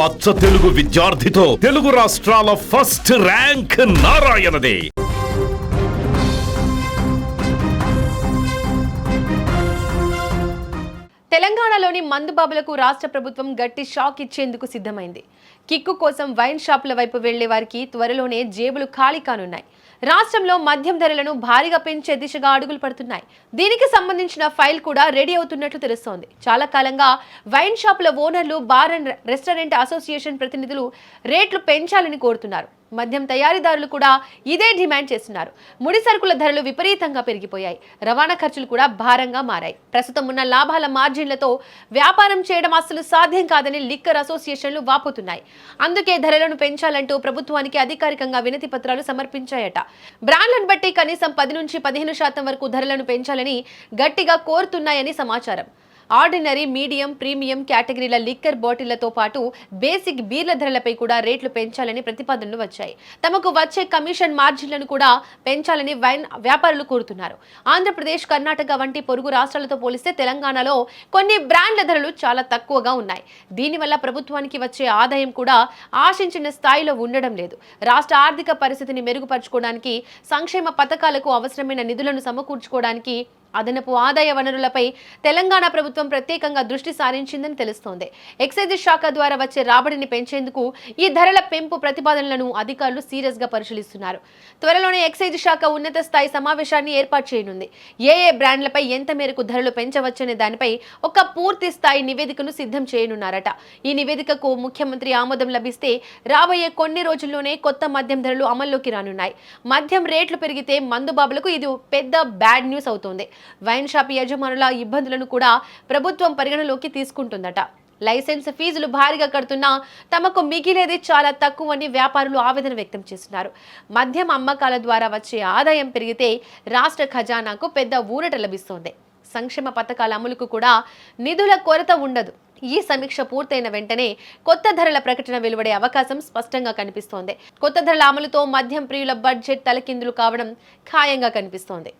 అచ్చ తెలుగు విద్యార్థితో తెలుగు రాష్ట్రాల first rank నారాయణదే. తెలంగాణలోని మందుబాబులకు రాష్ట్ర ప్రభుత్వం గట్టి షాక్ ఇచ్చేందుకు సిద్ధమైంది. కిక్కు కోసం వైన్ షాపుల వైపు వెళ్లే వారికి త్వరలోనే జేబులు ఖాళీ కానున్నాయి. రాష్ట్రంలో మద్యం ధరలను భారీగా పెంచే దిశగా అడుగులు పడుతున్నాయి. దీనికి సంబంధించిన ఫైల్ కూడా రెడీ అవుతున్నట్లు తెలుస్తోంది. చాలా కాలంగా వైన్ షాపుల ఓనర్లు, బార్ అండ్ రెస్టారెంట్ అసోసియేషన్ ప్రతినిధులు రేట్లు పెంచాలని కోరుతున్నారు. మద్యం తయారీదారులు కూడా ఇదే డిమాండ్ చేస్తున్నారు. ముడి సరుకుల ధరలు విపరీతంగా పెరిగిపోయాయి. రవాణా ఖర్చులు కూడా భారంగా మారాయి. ప్రస్తుతం ఉన్న లాభాల మార్జిన్లతో వ్యాపారం చేయడం అస్సలు సాధ్యం కాదని లిక్కర్ అసోసియేషన్లు వాపోతున్నాయి. అందుకే ధరలను పెంచాలంటూ ప్రభుత్వానికి అధికారికంగా వినతి పత్రాలు సమర్పించాయట. బ్రాండ్లను బట్టి కనీసం 10 నుంచి 15% వరకు ధరలను పెంచాలని గట్టిగా కోరుతున్నాయని సమాచారం. ఆర్డినరీ, మీడియం, ప్రీమియం కేటగిరీల లిక్కర్ బాటిళ్లతో పాటు బేసిక్ బీర్ల ధరలపై కూడా రేట్లు పెంచాలని ప్రతిపాదనలు వచ్చాయి. తమకు వచ్చే కమిషన్ మార్జిన్లను కూడా పెంచాలని వైన్ వ్యాపారులు కోరుతున్నారు. ఆంధ్రప్రదేశ్, కర్ణాటక వంటి పొరుగు రాష్ట్రాలతో పోలిస్తే తెలంగాణలో కొన్ని బ్రాండ్ల ధరలు చాలా తక్కువగా ఉన్నాయి. దీనివల్ల ప్రభుత్వానికి వచ్చే ఆదాయం కూడా ఆశించిన స్థాయిలో ఉండడం లేదు. రాష్ట్ర ఆర్థిక పరిస్థితిని మెరుగుపరచుకోవడానికి, సంక్షేమ పథకాలకు అవసరమైన నిధులను సమకూర్చుకోవడానికి అదనపు ఆదాయ వనరులపై తెలంగాణ ప్రభుత్వం ప్రత్యేకంగా దృష్టి సారించిందని తెలుస్తోంది. ఎక్సైజ్ శాఖ ద్వారా వచ్చే రాబడిని పెంచేందుకు ఈ ధరల పెంపు ప్రతిపాదనలను అధికారులు సీరియస్ గా పరిశీలిస్తున్నారు. త్వరలోనే ఎక్సైజ్ శాఖ ఉన్నత స్థాయి సమావేశాన్ని ఏర్పాటు చేయనుంది. ఏ బ్రాండ్లపై ఎంత మేరకు ధరలు పెంచవచ్చనే దానిపై ఒక పూర్తి స్థాయి నివేదికను సిద్ధం చేయనున్నారట. ఈ నివేదికకు ముఖ్యమంత్రి ఆమోదం లభిస్తే రాబోయే కొన్ని రోజుల్లోనే కొత్త మద్యం ధరలు అమల్లోకి రానున్నాయి. మద్యం రేట్లు పెరిగితే మందుబాబులకు ఇది పెద్ద బ్యాడ్ న్యూస్ అవుతోంది. వైన్ షాప్ యజమానుల ఇబ్బందులను కూడా ప్రభుత్వం పరిగణలోకి తీసుకుంటుందట. లైసెన్స్ ఫీజులు భారీగా కడుతున్నా తమకు మిగిలేది చాలా తక్కువని వ్యాపారులు ఆవేదన వ్యక్తం చేస్తున్నారు. మద్యం అమ్మకాల ద్వారా వచ్చే ఆదాయం పెరిగితే రాష్ట్ర ఖజానాకు పెద్ద ఊరట లభిస్తోంది. సంక్షేమ పథకాల అమలుకు కూడా నిధుల కొరత ఉండదు. ఈ సమీక్ష పూర్తయిన వెంటనే కొత్త ధరల ప్రకటన వెలువడే అవకాశం స్పష్టంగా కనిపిస్తోంది. కొత్త ధరల అమలుతో మద్యం ప్రియుల బడ్జెట్ తలకిందులు కావడం ఖాయంగా కనిపిస్తోంది.